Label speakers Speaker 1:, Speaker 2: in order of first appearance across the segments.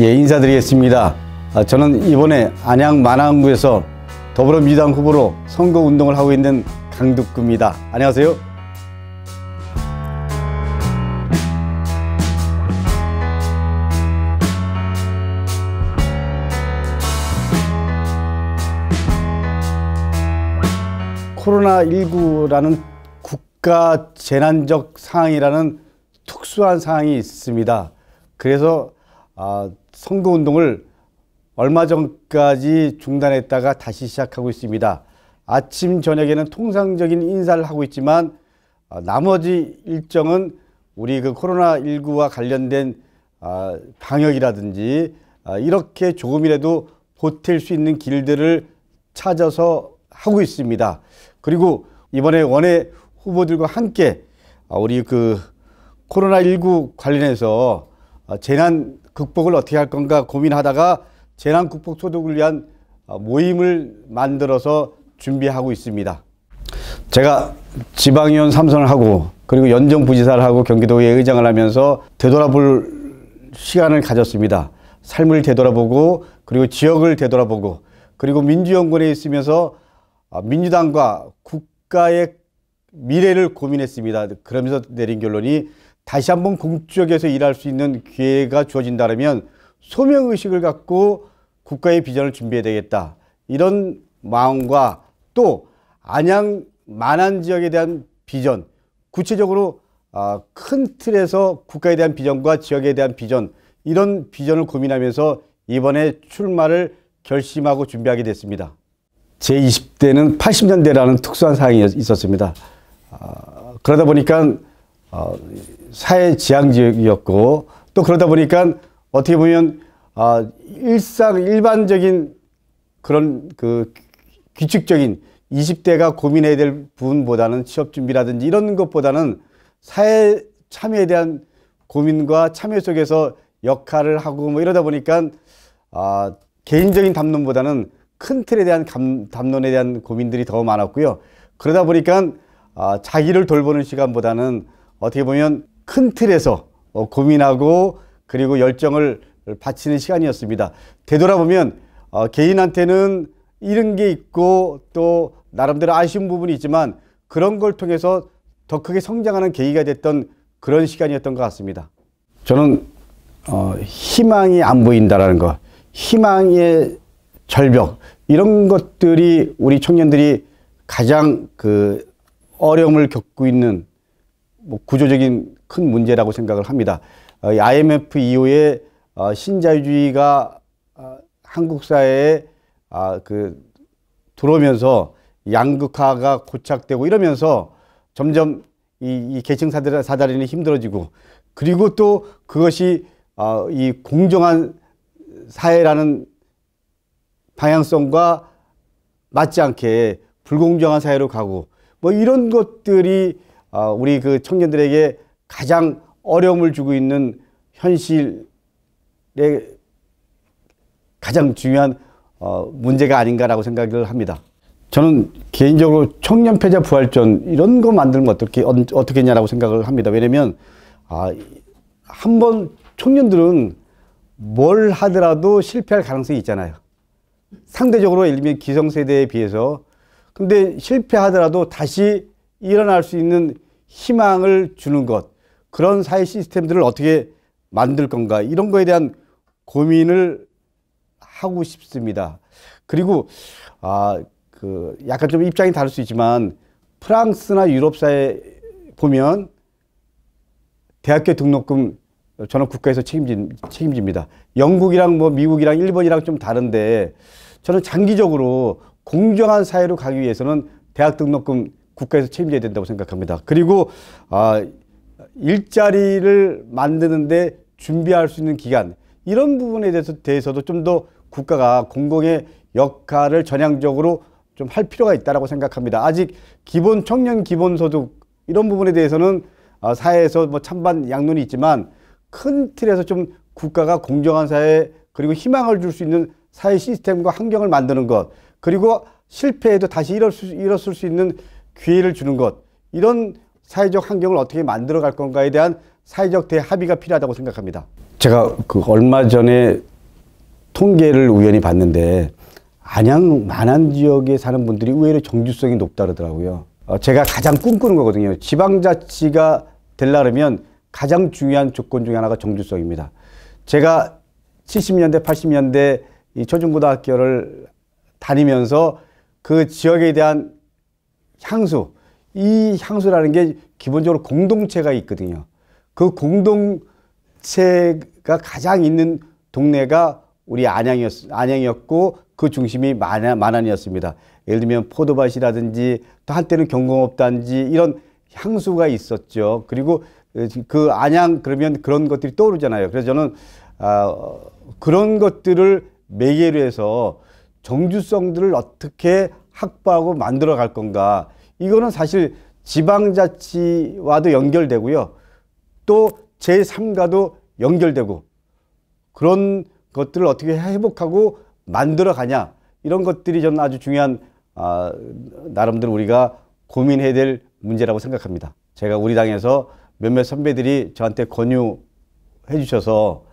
Speaker 1: 예, 인사드리겠습니다. 저는 이번에 안양 만안구에서 더불어민주당 후보로 선거운동을 하고 있는 강덕구입니다. 안녕하세요. 코로나19라는 국가 재난적 상황이라는 특수한 상황이 있습니다. 그래서 선거운동을 얼마 전까지 중단했다가 다시 시작하고 있습니다. 아침 저녁에는 통상적인 인사를 하고 있지만 나머지 일정은 우리 그 코로나19와 관련된 방역이라든지 이렇게 조금이라도 보탤 수 있는 길들을 찾아서 하고 있습니다. 그리고 이번에 원외 후보들과 함께 우리 그 코로나19 관련해서 재난 극복을 어떻게 할 건가 고민하다가 재난 극복 소득을 위한 모임을 만들어서 준비하고 있습니다. 제가 지방의원 3선을 하고 그리고 연정부지사를 하고 경기도의 의장을 하면서 되돌아볼 시간을 가졌습니다. 삶을 되돌아보고 그리고 지역을 되돌아보고 그리고 민주연구원에 있으면서 민주당과 국가의 미래를 고민했습니다. 그러면서 내린 결론이 다시 한번 공적에서 일할 수 있는 기회가 주어진다면 소명의식을 갖고 국가의 비전을 준비해야 되겠다. 이런 마음과 또 안양 만안 지역에 대한 비전, 구체적으로 큰 틀에서 국가에 대한 비전과 지역에 대한 비전, 이런 비전을 고민하면서 이번에 출마를 결심하고 준비하게 됐습니다. 제 20대는 80년대라는 특수한 상황이 있었습니다. 그러다 보니까 사회 지향 지역이었고 또 그러다 보니까 어떻게 보면 일반적인 그런 그 규칙적인 20대가 고민해야 될 부분보다는 취업 준비라든지 이런 것보다는 사회 참여에 대한 고민과 참여 속에서 역할을 하고 뭐 이러다 보니까 개인적인 담론보다는 큰 틀에 대한 담론에 대한 고민들이 더 많았고요. 그러다 보니까 자기를 돌보는 시간보다는 어떻게 보면 큰 틀에서 고민하고 그리고 열정을 바치는 시간이었습니다. 되돌아보면 개인한테는 잃은 게 있고 또 나름대로 아쉬운 부분이 있지만 그런 걸 통해서 더 크게 성장하는 계기가 됐던 그런 시간이었던 것 같습니다. 저는 희망이 안 보인다라는 것, 희망의 절벽, 이런 것들이 우리 청년들이 가장 그 어려움을 겪고 있는 구조적인 큰 문제라고 생각을 합니다. IMF 이후에 신자유주의가 한국 사회에 들어오면서 양극화가 고착되고 이러면서 점점 이 계층 사다리는 힘들어지고 그리고 또 그것이 이 공정한 사회라는 방향성과 맞지 않게 불공정한 사회로 가고 뭐 이런 것들이 우리 그 청년들에게 가장 어려움을 주고 있는 현실의 가장 중요한 문제가 아닌가라고 생각을 합니다. 저는 개인적으로 청년패자 부활전 이런 거 만들면 어떻게 했냐라고 생각을 합니다. 왜냐면 한번 청년들은 뭘 하더라도 실패할 가능성이 있잖아요. 상대적으로 예를 들면 기성세대에 비해서. 근데 실패하더라도 다시 일어날 수 있는 희망을 주는 것, 그런 사회 시스템들을 어떻게 만들 건가, 이런 거에 대한 고민을 하고 싶습니다. 그리고 약간 좀 입장이 다를 수 있지만 프랑스나 유럽 사회 보면 대학교 등록금 저는 국가에서 책임집니다. 영국이랑 뭐 미국이랑 일본이랑 좀 다른데 저는 장기적으로 공정한 사회로 가기 위해서는 대학 등록금 국가에서 책임져야 된다고 생각합니다. 그리고 일자리를 만드는데 준비할 수 있는 기간, 이런 부분에 대해서도 좀 더 국가가 공공의 역할을 전향적으로 좀 할 필요가 있다고 생각합니다. 아직 청년 기본소득 이런 부분에 대해서는 사회에서 뭐 찬반 양론이 있지만 큰 틀에서 좀 국가가 공정한 사회 그리고 희망을 줄 수 있는 사회 시스템과 환경을 만드는 것, 그리고 실패해도 다시 일어설 수 있는 기회를 주는 것, 이런 사회적 환경을 어떻게 만들어 갈 건가에 대한 사회적 대합의가 필요하다고 생각합니다. 제가 그 얼마 전에 통계를 우연히 봤는데 안양 만안 지역에 사는 분들이 의외로 정주성이 높다 그러더라고요. 제가 가장 꿈꾸는 거거든요. 지방자치가 되려면 가장 중요한 조건 중에 하나가 정주성입니다. 제가 70년대, 80년대 이 초중고등학교를 다니면서 그 지역에 대한 향수, 이 향수라는 게 기본적으로 공동체가 있거든요. 그 공동체가 가장 있는 동네가 우리 안양이었고 그 중심이 만안이었습니다. 예를 들면 포도밭이라든지 또 한때는 경공업단지 이런 향수가 있었죠. 그리고 그 안양 그러면 그런 것들이 떠오르잖아요. 그래서 저는 그런 것들을 매개로 해서 정주성들을 어떻게 확보하고 만들어 갈 건가. 이거는 사실 지방자치와도 연결되고요. 또 제3과도 연결되고 그런 것들을 어떻게 회복하고 만들어 가냐. 이런 것들이 저는 아주 중요한 나름대로 우리가 고민해야 될 문제라고 생각합니다. 제가 우리 당에서 몇몇 선배들이 저한테 권유해 주셔서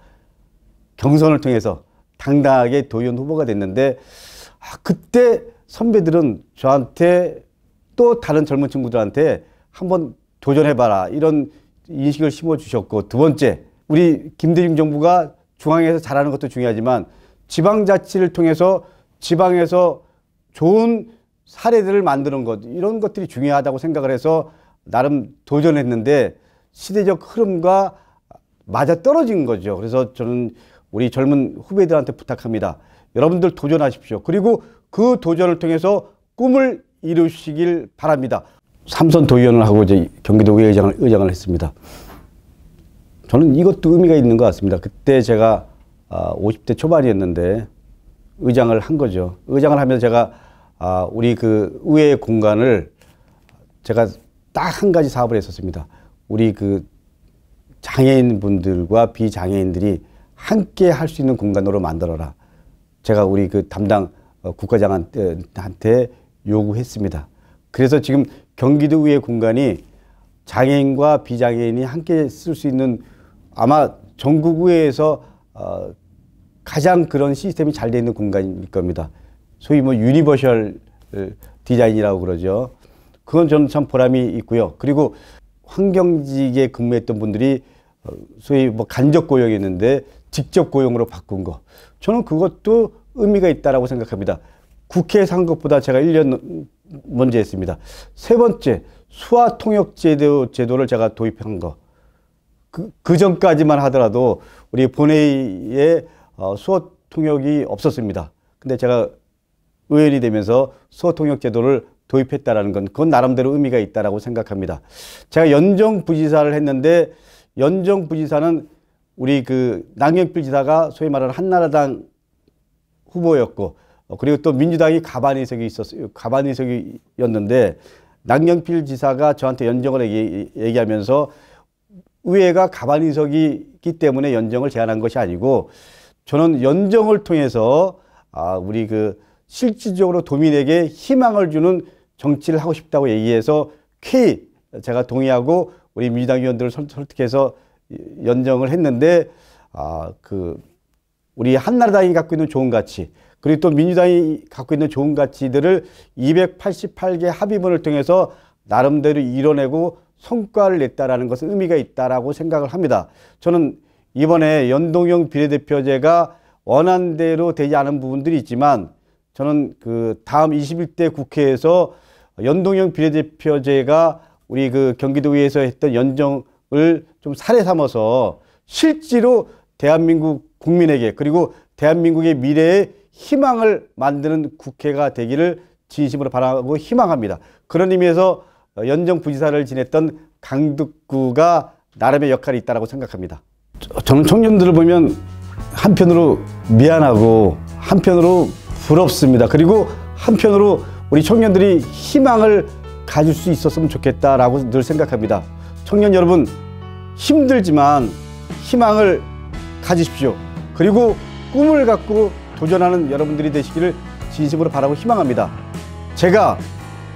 Speaker 1: 경선을 통해서 당당하게 도의원 후보가 됐는데 그때 선배들은 저한테 또 다른 젊은 친구들한테 한번 도전해봐라 이런 인식을 심어주셨고, 두 번째 우리 김대중 정부가 중앙에서 잘하는 것도 중요하지만 지방자치를 통해서 지방에서 좋은 사례들을 만드는 것, 이런 것들이 중요하다고 생각을 해서 나름 도전했는데 시대적 흐름과 맞아 떨어진 거죠. 그래서 저는 우리 젊은 후배들한테 부탁합니다. 여러분들 도전하십시오. 그리고 그 도전을 통해서 꿈을 이루시길 바랍니다. 삼선 도의원을 하고 이제 경기도의회 의장을 했습니다. 저는 이것도 의미가 있는 것 같습니다. 그때 제가 50대 초반이었는데 의장을 한 거죠. 의장을 하면서 제가 우리 그 의회 공간을 제가 딱 한 가지 사업을 했었습니다. 우리 그 장애인 분들과 비장애인들이 함께 할 수 있는 공간으로 만들어라. 제가 우리 그 담당 국과장한테 요구했습니다. 그래서 지금 경기도 의회 공간이 장애인과 비장애인이 함께 쓸 수 있는 아마 전국 의회에서 가장 그런 시스템이 잘 되어 있는 공간일 겁니다. 소위 뭐 유니버셜 디자인이라고 그러죠. 그건 저는 참 보람이 있고요. 그리고 환경직에 근무했던 분들이 소위 뭐 간접 고용이었는데 직접 고용으로 바꾼 거. 저는 그것도 의미가 있다라고 생각합니다. 국회에서 한 것보다 제가 1년 먼저 했습니다. 세 번째, 수화통역제도를 제가 도입한 거. 그 전까지만 하더라도 우리 본회의에 수화통역이 없었습니다. 근데 제가 의원이 되면서 수화통역제도를 도입했다라는 건 그건 나름대로 의미가 있다라고 생각합니다. 제가 연정부지사를 했는데 연정부지사는 우리 그 남경필 지사가 소위 말하는 한나라당 후보였고 그리고 또 민주당이 가반의석이 있었어요. 가반의석이었는데 남경필 지사가 저한테 연정을 얘기하면서 의회가 가반의석이기 때문에 연정을 제안한 것이 아니고 저는 연정을 통해서 우리 그 실질적으로 도민에게 희망을 주는 정치를 하고 싶다고 얘기해서 쾌히 제가 동의하고 우리 민주당 의원들을 설득해서 연정을 했는데 그 우리 한나라당이 갖고 있는 좋은 가치 그리고 또 민주당이 갖고 있는 좋은 가치들을 288개 합의문을 통해서 나름대로 이뤄내고 성과를 냈다라는 것은 의미가 있다라고 생각을 합니다. 저는 이번에 연동형 비례대표제가 원안대로 되지 않은 부분들이 있지만 저는 그 다음 21대 국회에서 연동형 비례대표제가 우리 그 경기도의회에서 했던 연정을 좀 사례 삼아서 실제로 대한민국 국민에게 그리고 대한민국의 미래에 희망을 만드는 국회가 되기를 진심으로 바라고 희망합니다. 그런 의미에서 연정부지사를 지냈던 강덕구가 나름의 역할이 있다고 생각합니다. 저는 청년들을 보면 한편으로 미안하고 한편으로 부럽습니다. 그리고 한편으로 우리 청년들이 희망을 가질 수 있었으면 좋겠다라고 늘 생각합니다. 청년 여러분 힘들지만 희망을 가지십시오. 그리고 꿈을 갖고 도전하는 여러분들이 되시기를 진심으로 바라고 희망합니다. 제가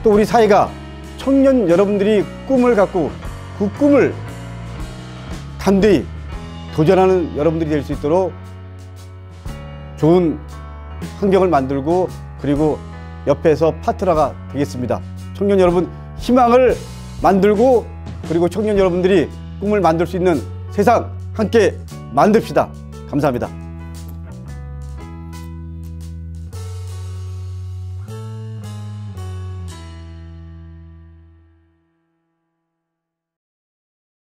Speaker 1: 또 우리 사회가 청년 여러분들이 꿈을 갖고 그 꿈을 단대히 도전하는 여러분들이 될 수 있도록 좋은 환경을 만들고 그리고 옆에서 파트너가 되겠습니다. 청년 여러분 희망을 만들고 그리고 청년 여러분들이 꿈을 만들 수 있는 세상 함께 만듭시다. 감사합니다.